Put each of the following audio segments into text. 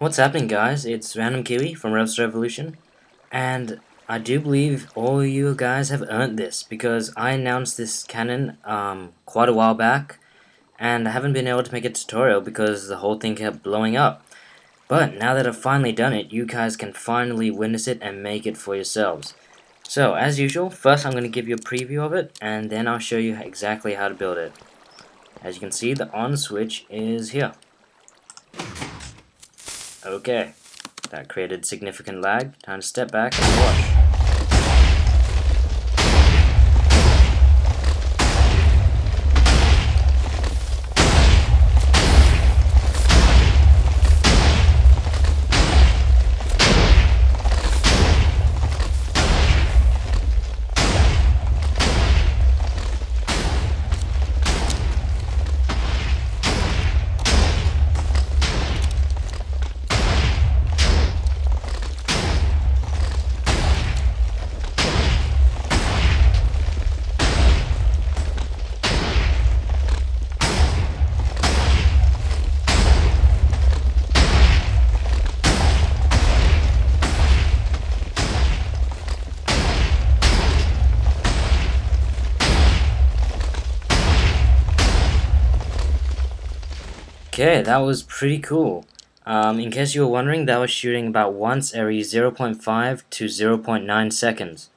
What's happening, guys? It's Random Kiwi from Revs Revolution, and I do believe all you guys have earned this because I announced this cannon quite a while back, and I haven't been able to make a tutorial because the whole thing kept blowing up. But now that I've finally done it, you guys can finally witness it and make it for yourselves. So, as usual, first I'm going to give you a preview of it, and then I'll show you exactly how to build it. As you can see, the on switch is here. Okay. That created significant lag. Time to step back and watch. Okay, that was pretty cool. In case you were wondering, that was shooting about once every 0.5 to 0.9 seconds.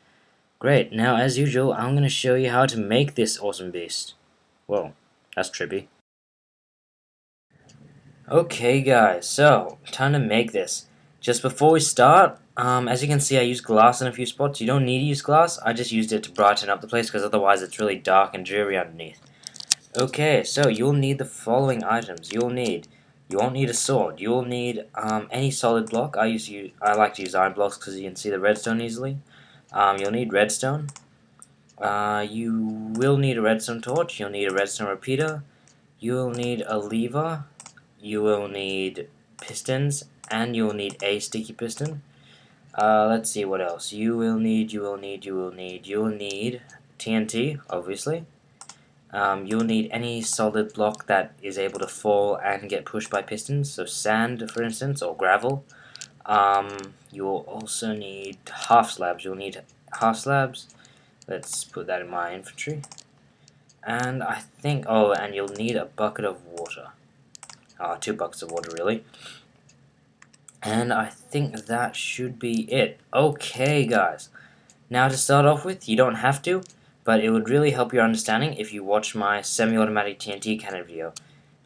Great, now as usual, I'm going to show you how to make this awesome beast. Whoa, that's trippy. Okay guys, so, time to make this. Just before we start, as you can see I used glass in a few spots. You don't need to use glass, I just used it to brighten up the place because otherwise it's really dark and dreary underneath. Okay, so you'll need the following items. You won't need a sword. You'll need any solid block. I like to use iron blocks because you can see the redstone easily. You'll need redstone. You will need a redstone torch. You'll need a redstone repeater. You'll need a lever. You will need pistons, and you'll need a sticky piston. Let's see what else. You will need TNT, obviously. You'll need any solid block that is able to fall and get pushed by pistons, so sand, for instance, or gravel. You'll also need half slabs. You'll need half slabs. Let's put that in my inventory. And I think, and you'll need a bucket of water. 2 buckets of water, really. And I think that should be it. Okay, guys. Now to start off with, you don't have to, but it would really help your understanding if you watch my semi-automatic TNT cannon video.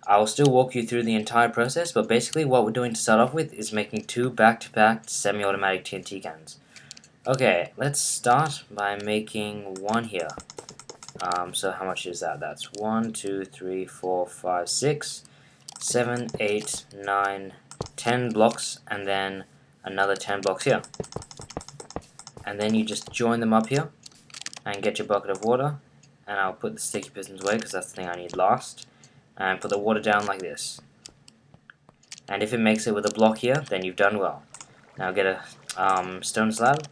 I will still walk you through the entire process, but basically what we're doing to start off with is making 2 back-to-back semi-automatic TNT cannons. Okay, let's start by making one here. So how much is that? That's 1, 2, 3, 4, 5, 6, 7, 8, 9, 10 blocks, and then another 10 blocks here. And then you just join them up here and get your bucket of water, and I'll put the sticky pistons away because that's the thing I need last, and put the water down like this. And if it makes it with a block here, then you've done well. Now get a stone slab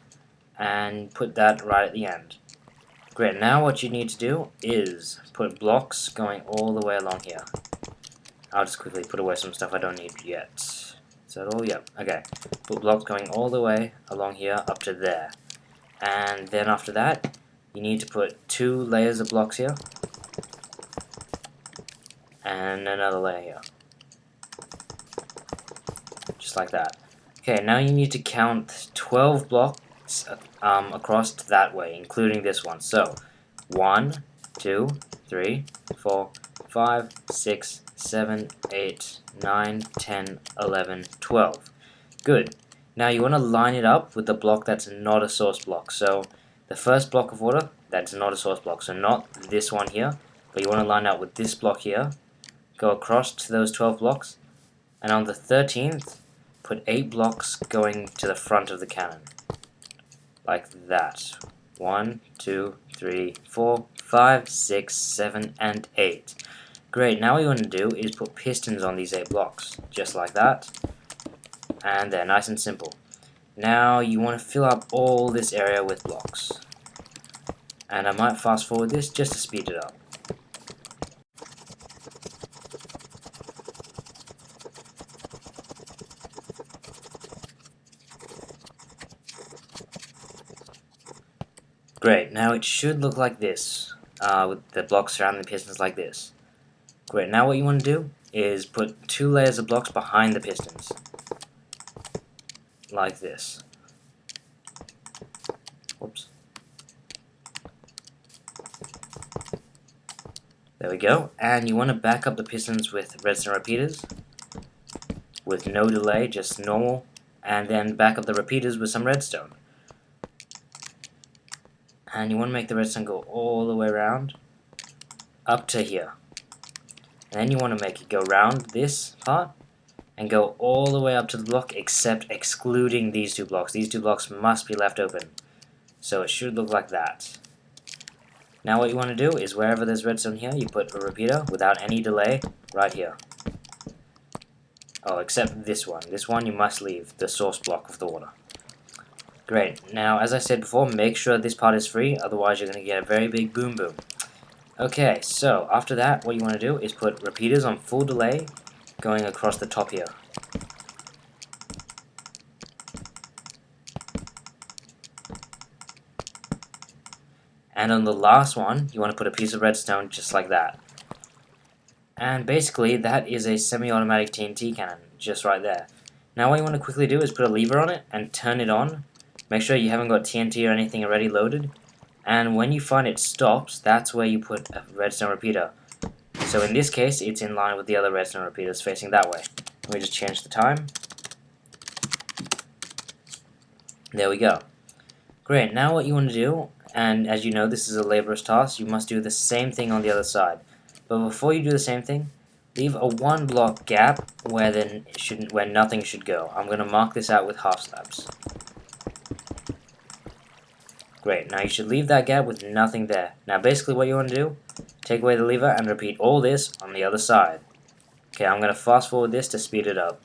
and put that right at the end. Great, now what you need to do is put blocks going all the way along here. I'll just quickly put away some stuff I don't need yet. Is that all? Yep, okay. Put blocks going all the way along here up to there. And then after that, you need to put 2 layers of blocks here, and another layer here, just like that. Okay, now you need to count 12 blocks across that way, including this one. So, 1, 2, 3, 4, 5, 6, 7, 8, 9, 10, 11, 12. Good. Now you want to line it up with the block that's not a source block. So the first block of water, that's not a source block, so not this one here, but you want to line up with this block here, go across to those 12 blocks, and on the 13th, put 8 blocks going to the front of the cannon. Like that. 1, 2, 3, 4, 5, 6, 7, and 8. Great, now what you want to do is put pistons on these 8 blocks, just like that. And they're nice and simple. Now you want to fill up all this area with blocks. And I might fast forward this just to speed it up. Great, now it should look like this, with the blocks surrounding the pistons like this. Great, now what you want to do is put 2 layers of blocks behind the pistons, like this. Whoops. There we go, and you want to back up the pistons with redstone repeaters, with no delay, just normal, and then back up the repeaters with some redstone. And you want to make the redstone go all the way around, up to here. And then you want to make it go around this part, and go all the way up to the block, except excluding these 2 blocks. These 2 blocks must be left open. So it should look like that. Now what you want to do is wherever there's redstone here, you put a repeater without any delay right here. Oh, except this one. This one you must leave, the source block of the water. Great. Now, as I said before, make sure this part is free, otherwise you're going to get a very big boom boom. Okay, so after that, what you want to do is put repeaters on full delay going across the top here. And on the last one, you want to put a piece of redstone just like that. And basically, that is a semi-automatic TNT cannon, just right there. Now what you want to quickly do is put a lever on it and turn it on. Make sure you haven't got TNT or anything already loaded. And when you find it stops, that's where you put a redstone repeater. So in this case, it's in line with the other redstone repeaters facing that way. Let me just change the time. There we go. Great, now what you want to do, and as you know this is a laborious task, you must do the same thing on the other side. But before you do the same thing, leave a 1 block gap where nothing should go. I'm going to mark this out with half slabs. Great, now you should leave that gap with nothing there. Now basically what you want to do, take away the lever and repeat all this on the other side. Okay, I'm going to fast forward this to speed it up.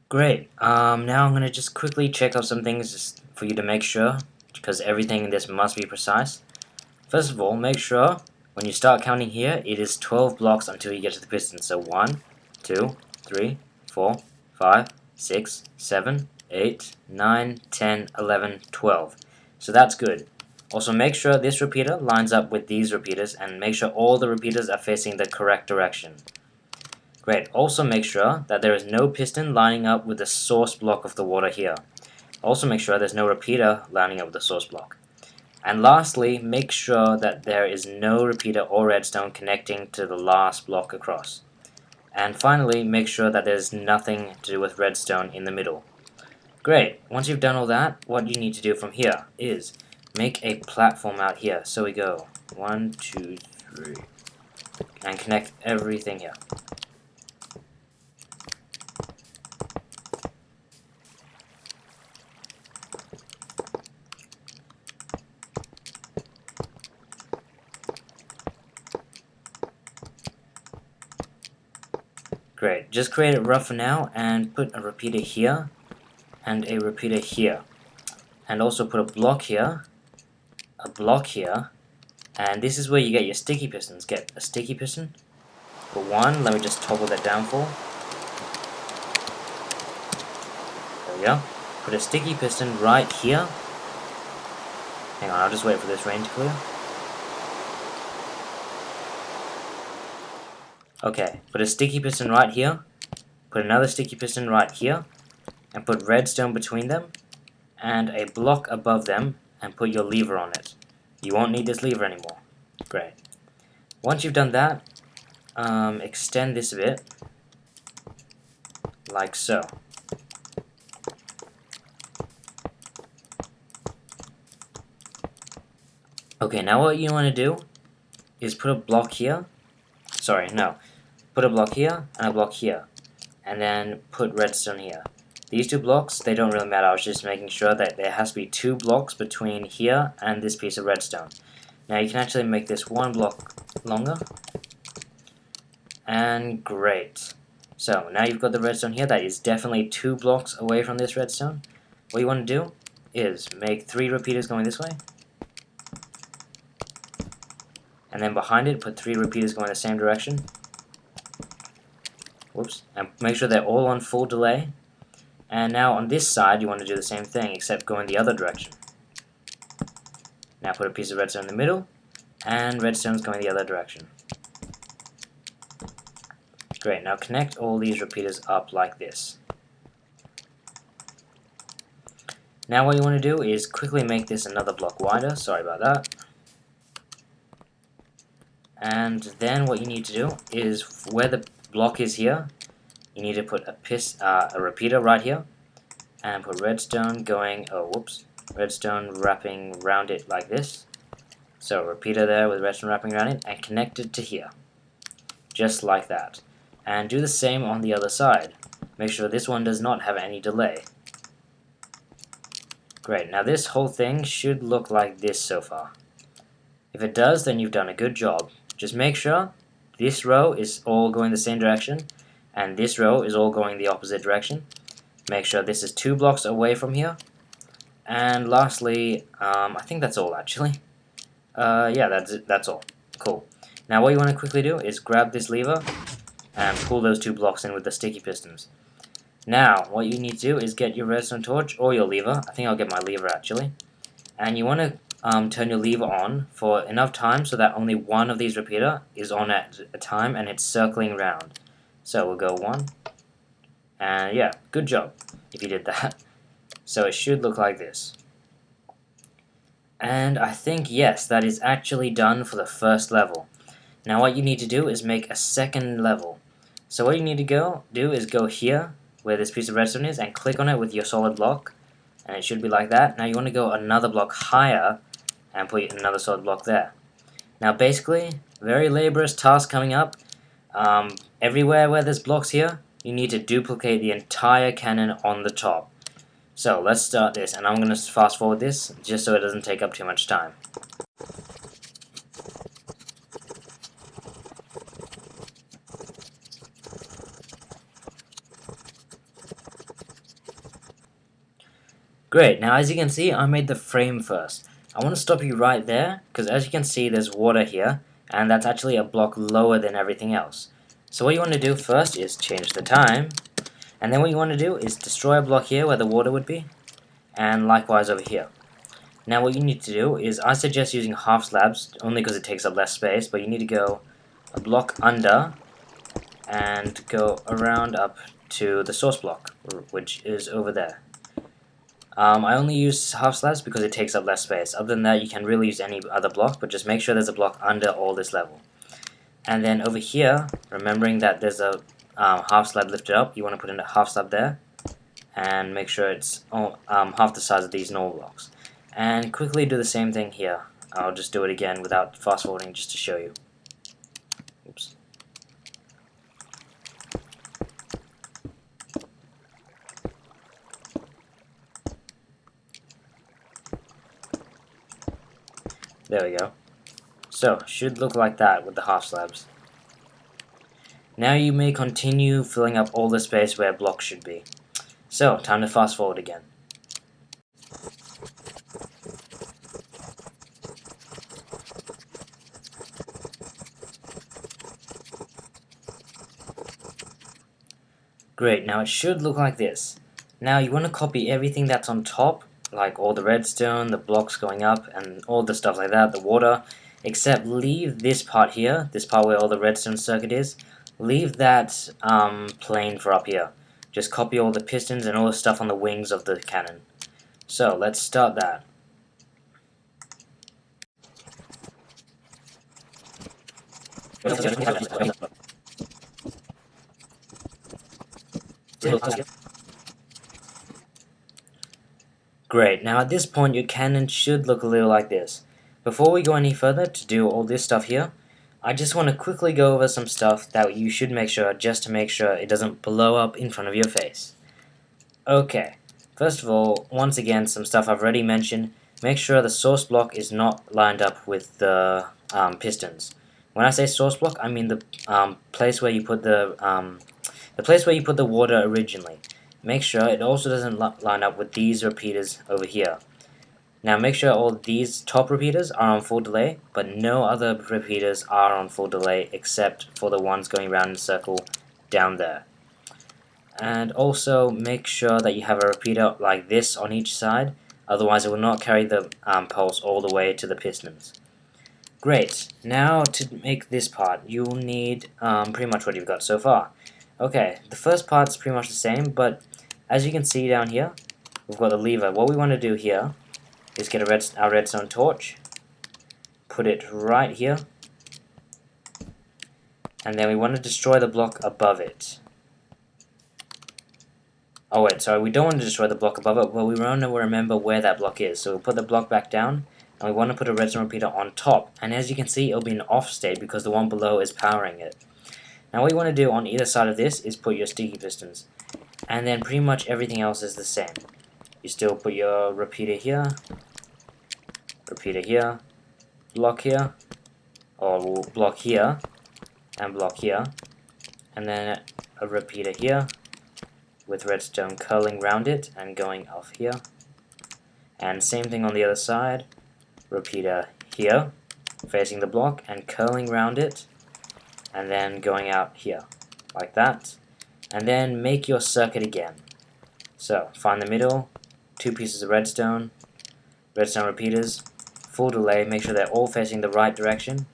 Great, now I'm going to just quickly check off some things just for you to make sure, because everything in this must be precise. First of all, make sure when you start counting here, it is 12 blocks until you get to the piston. So 1, 2, 3, 4, 5, 6, 7, 8, 9, 10, 11, 12. So that's good. Also make sure this repeater lines up with these repeaters, and make sure all the repeaters are facing the correct direction. Great, also make sure that there is no piston lining up with the source block of the water here. Also make sure there's no repeater lining up with the source block. And lastly, make sure that there is no repeater or redstone connecting to the last block across. And finally, make sure that there's nothing to do with redstone in the middle. Great, once you've done all that, what you need to do from here is make a platform out here. So we go 1, 2, 3, and connect everything here. Great, just create it rough for now and put a repeater here and a repeater here. And also put a block here, and this is where you get your sticky pistons. Get a sticky piston, put 1, let me just toggle that down for. There we go. Put a sticky piston right here. Hang on, I'll just wait for this rain to clear. Okay, put a sticky piston right here, put another sticky piston right here, and put redstone between them, and a block above them, and put your lever on it. You won't need this lever anymore. Great. Once you've done that, extend this a bit, like so. Okay, now what you want to do is put a block here. Sorry, no. Put a block here and a block here, and then put redstone here. These 2 blocks, they don't really matter. I was just making sure that there has to be 2 blocks between here and this piece of redstone. Now you can actually make this 1 block longer. And great. So now you've got the redstone here. That is definitely 2 blocks away from this redstone. What you want to do is make 3 repeaters going this way. and then behind it put 3 repeaters going the same direction. Whoops, and make sure they're all on full delay. And now on this side you want to do the same thing, except go in the other direction. Now put a piece of redstone in the middle, and redstone's going the other direction. Great, now connect all these repeaters up like this. Now what you want to do is quickly make this another block wider, sorry about that. And then what you need to do is, where the block is here, you need to put a repeater right here, and put redstone going, redstone wrapping around it like this. So repeater there with redstone wrapping around it, and connect it to here. Just like that. And do the same on the other side. Make sure this one does not have any delay. Great, now this whole thing should look like this so far. If it does, then you've done a good job. Just make sure this row is all going the same direction, and this row is all going the opposite direction. Make sure this is 2 blocks away from here. And lastly, I think that's all actually. Yeah, that's all. Cool. Now what you want to quickly do is grab this lever and pull those 2 blocks in with the sticky pistons. Now, what you need to do is get your redstone torch or your lever. I think I'll get my lever actually. And you want to turn your lever on for enough time so that only one of these repeater is on at a time and it's circling around. So we'll go 1. And yeah, good job if you did that. So it should look like this. And I think, yes, that is actually done for the first level. Now what you need to do is make a second level. So what you need to do is go here, where this piece of redstone is, and click on it with your solid block, and it should be like that. Now you want to go another block higher and put another solid block there. Now basically, very laborious task coming up. Everywhere where there's blocks here, you need to duplicate the entire cannon on the top. So let's start this, and I'm going to fast forward this just so it doesn't take up too much time. Great, now as you can see, I made the frame first. I want to stop you right there, because as you can see there's water here, and that's actually a block lower than everything else. So what you want to do first is change the time, and then what you want to do is destroy a block here where the water would be, and likewise over here. Now what you need to do is, I suggest using half slabs, only because it takes up less space, but you need to go a block under, and go around up to the source block, which is over there. I only use half slabs because it takes up less space. Other than that, you can really use any other block, but just make sure there's a block under all this level. And then over here, remembering that there's a half slab lifted up, you want to put in a half slab there, and make sure it's half the size of these normal blocks. And quickly do the same thing here. I'll just do it again without fast forwarding just to show you. Oops. There we go. So, should look like that with the half slabs. Now you may continue filling up all the space where blocks should be. So, time to fast forward again. Great, now it should look like this. Now you want to copy everything that's on top, like all the redstone, the blocks going up, and all the stuff like that, the water, except leave this part here, this part where all the redstone circuit is, leave that plain for up here. Just copy all the pistons and all the stuff on the wings of the cannon. So let's start that. Great, now at this point your cannon should look a little like this. Before we go any further to do all this stuff here, I just want to quickly go over some stuff that you should make sure, just to make sure it doesn't blow up in front of your face. Okay, first of all, once again, some stuff I've already mentioned. Make sure the source block is not lined up with the pistons. When I say source block, I mean the place where you put the water originally. Make sure it also doesn't line up with these repeaters over here. Now make sure all these top repeaters are on full delay, but no other repeaters are on full delay except for the ones going around in a circle down there. And also make sure that you have a repeater like this on each side, otherwise it will not carry the pulse all the way to the pistons. Great, now to make this part, you'll need pretty much what you've got so far. Okay, the first part's pretty much the same, but as you can see down here, we've got the lever. What we want to do here is get our redstone torch, put it right here, and then we want to destroy the block above it. Oh wait, sorry, we don't want to destroy the block above it, but we want to remember where that block is. So we'll put the block back down, and we want to put a redstone repeater on top. And as you can see, it'll be an off state because the one below is powering it. Now what you want to do on either side of this is put your sticky pistons. And then pretty much everything else is the same. You still put your repeater here, block here, or block here, and block here. And then a repeater here, with redstone curling round it and going off here. And same thing on the other side, repeater here, facing the block and curling round it, and then going out here, like that. And then make your circuit again. So, find the middle, 2 pieces of redstone repeaters, full delay, make sure they're all facing the right direction.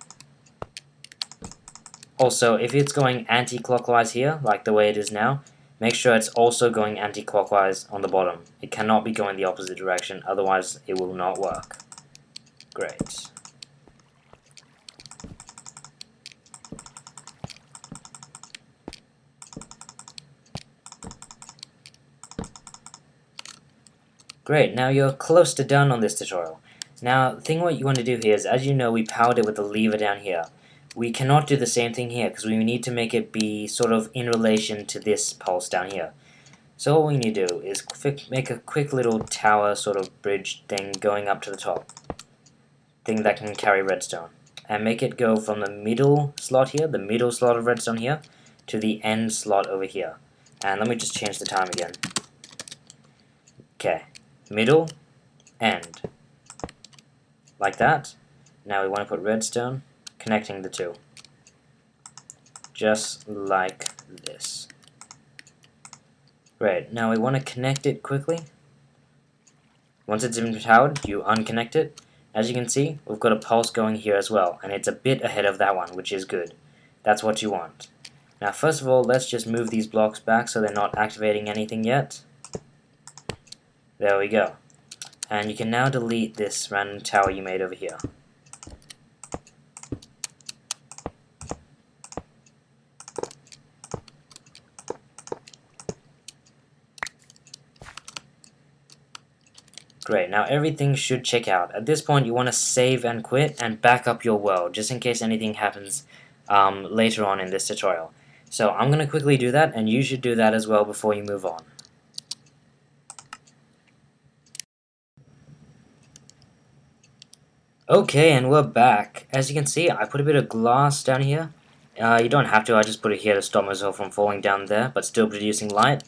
Also, if it's going anti-clockwise here, like the way it is now, make sure it's also going anti-clockwise on the bottom. It cannot be going the opposite direction, otherwise it will not work. Great. Great, now you're close to done on this tutorial. Now, the thing what you want to do here is, as you know, we powered it with the lever down here. We cannot do the same thing here, because we need to make it be sort of in relation to this pulse down here. So what we need to do is make a quick little tower sort of bridge thing going up to the top. Thing that can carry redstone. And make it go from the middle slot here, the middle slot of redstone here, to the end slot over here. And let me just change the time again. Okay. Middle, end. Like that. Now we want to put redstone connecting the two. Just like this. Great, now we want to connect it quickly. Once it's been powered, you unconnect it. As you can see, we've got a pulse going here as well, and it's a bit ahead of that one, which is good. That's what you want. Now first of all, let's just move these blocks back so they're not activating anything yet. There we go. And you can now delete this random tower you made over here. Great, now everything should check out. At this point you want to save and quit and back up your world, just in case anything happens later on in this tutorial. So I'm going to quickly do that, and you should do that as well before you move on. Okay, and we're back. As you can see, I put a bit of glass down here. You don't have to, I just put it here to stop myself from falling down there, but still producing light.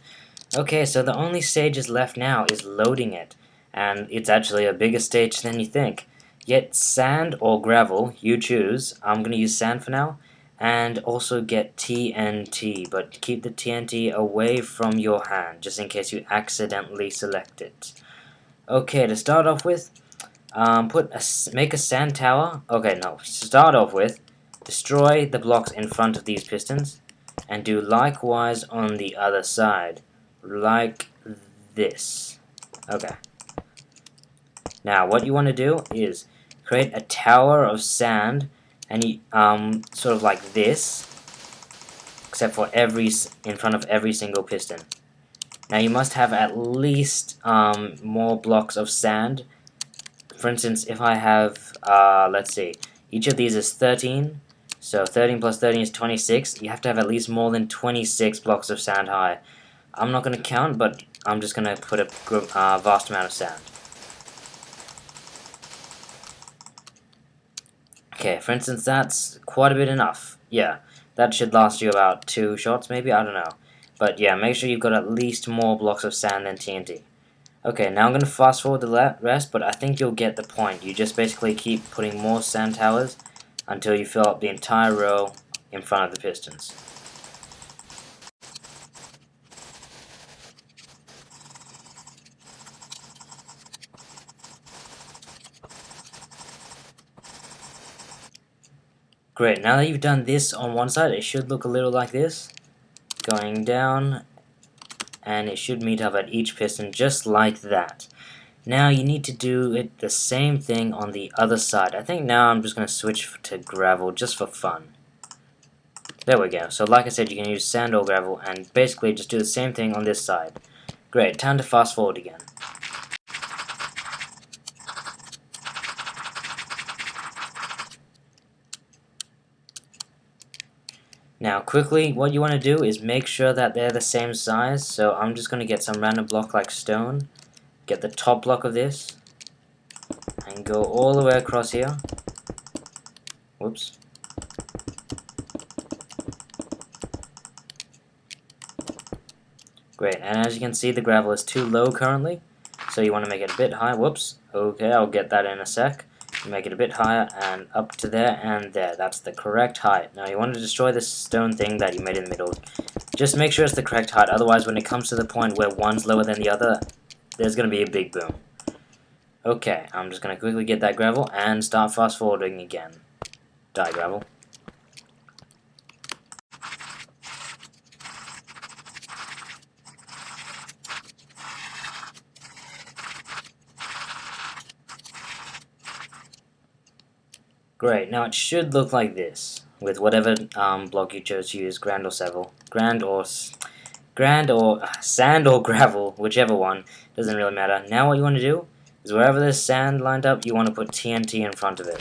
Okay, so the only stage is left now is loading it. And it's actually a bigger stage than you think. Get sand or gravel, you choose. I'm going to use sand for now. And also get TNT, but keep the TNT away from your hand, just in case you accidentally select it. Okay, to start off with, make a sand tower. Okay, no, start off with, destroy the blocks in front of these pistons, and do likewise on the other side, like this. Okay. Now, what you want to do is create a tower of sand, and you, sort of like this, except for in front of every single piston. Now, you must have at least more blocks of sand. For instance, if I have, let's see, each of these is 13, so 13 plus 13 is 26. You have to have at least more than 26 blocks of sand high. I'm not going to count, but I'm just going to put a vast amount of sand. Okay, for instance, that's quite a bit enough. Yeah, that should last you about 2 shots, maybe? I don't know. But yeah, make sure you've got at least more blocks of sand than TNT. Okay, now I'm going to fast forward the rest, but I think you'll get the point. You just basically keep putting more sand towers until you fill up the entire row in front of the pistons. Great, now that you've done this on one side, it should look a little like this. Going down, and it should meet up at each piston just like that. Now you need to do it the same thing on the other side. I think now I'm just going to switch to gravel just for fun. There we go. So like I said, you can use sand or gravel and basically just do the same thing on this side. Great, time to fast forward again. Now quickly, what you want to do is make sure that they're the same size. So I'm just going to get some random block like stone, get the top block of this, and go all the way across here. Whoops. Great, and as you can see, the gravel is too low currently, so you want to make it a bit higher. Whoops. Okay, I'll get that in a sec. Make it a bit higher and up to there and there. That's the correct height. Now you want to destroy this stone thing that you made in the middle. Just make sure it's the correct height, otherwise when it comes to the point where one's lower than the other, there's going to be a big boom. Okay, I'm just going to quickly get that gravel and start fast forwarding again. Die, gravel. Great, now it should look like this, with whatever block you chose to use, grand or sand or gravel, whichever one, doesn't really matter. Now what you want to do is wherever there's sand lined up, you want to put TNT in front of it,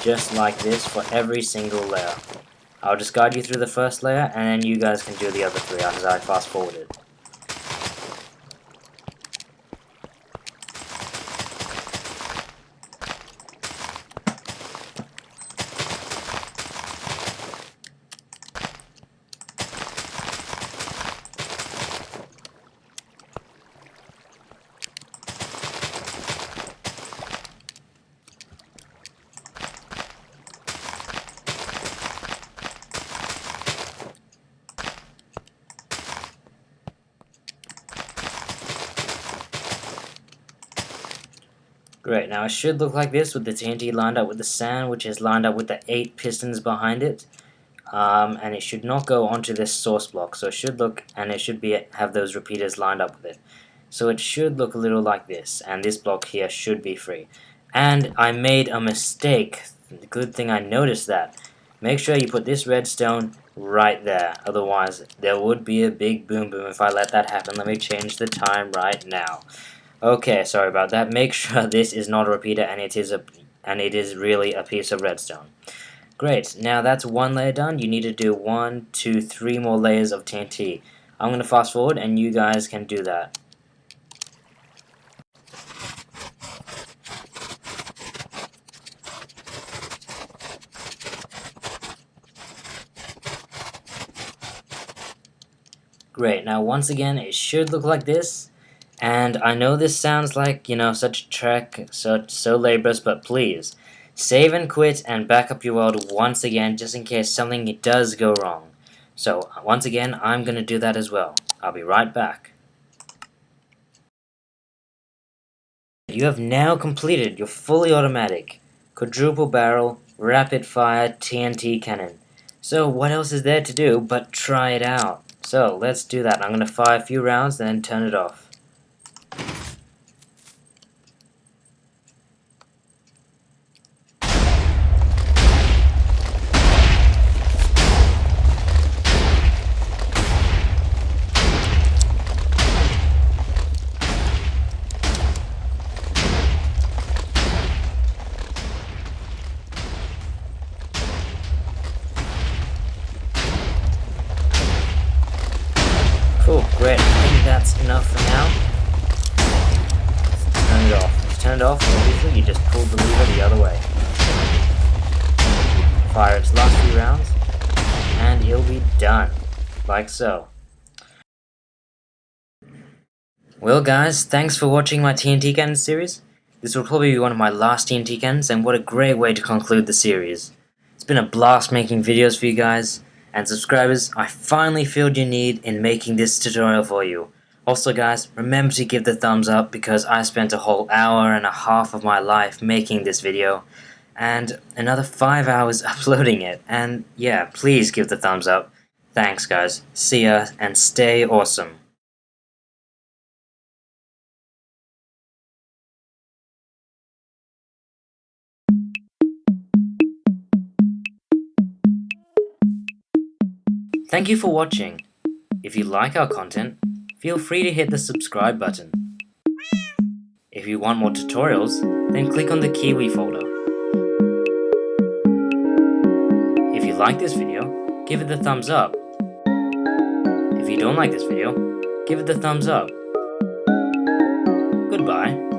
just like this for every single layer. I'll just guide you through the first layer, and then you guys can do the other three as I fast forward it. Great, now it should look like this with the TNT lined up with the sand, which is lined up with the 8 pistons behind it. And it should not go onto this source block, so it should look, and it should have those repeaters lined up with it. So it should look a little like this, and this block here should be free. And I made a mistake. Good thing I noticed that. Make sure you put this redstone right there, otherwise there would be a big boom boom if I let that happen. Let me change the time right now. Okay, sorry about that. Make sure this is not a repeater and it is really a piece of redstone. Great, now that's one layer done. You need to do 1, 2, 3 more layers of TNT. I'm going to fast forward and you guys can do that. Great, now once again it should look like this. And I know this sounds like, such a trek, so laborious, but please, save and quit and back up your world once again, just in case something does go wrong. So, once again, I'm going to do that as well. I'll be right back. You have now completed your fully automatic, quadruple barrel, rapid fire TNT cannon. So, what else is there to do but try it out? So, let's do that. I'm going to fire a few rounds, then turn it off. Cool, great. I think that's enough for now. Let's turn it off. Let's turn it off, obviously you just pulled the lever the other way. Fire its last few rounds, and it'll be done. Like so. Well guys, thanks for watching my TNT cannon series. This will probably be one of my last TNT cannons, and what a great way to conclude the series. It's been a blast making videos for you guys, and subscribers, I finally filled your need in making this tutorial for you. Also guys, remember to give the thumbs up because I spent a whole hour and a half of my life making this video, and another 5 hours uploading it, and yeah, please give the thumbs up. Thanks guys, see ya, and stay awesome. Thank you for watching. If you like our content, feel free to hit the subscribe button. If you want more tutorials, then click on the Kiwi folder. If you like this video, give it the thumbs up. If you don't like this video, give it the thumbs up. Goodbye.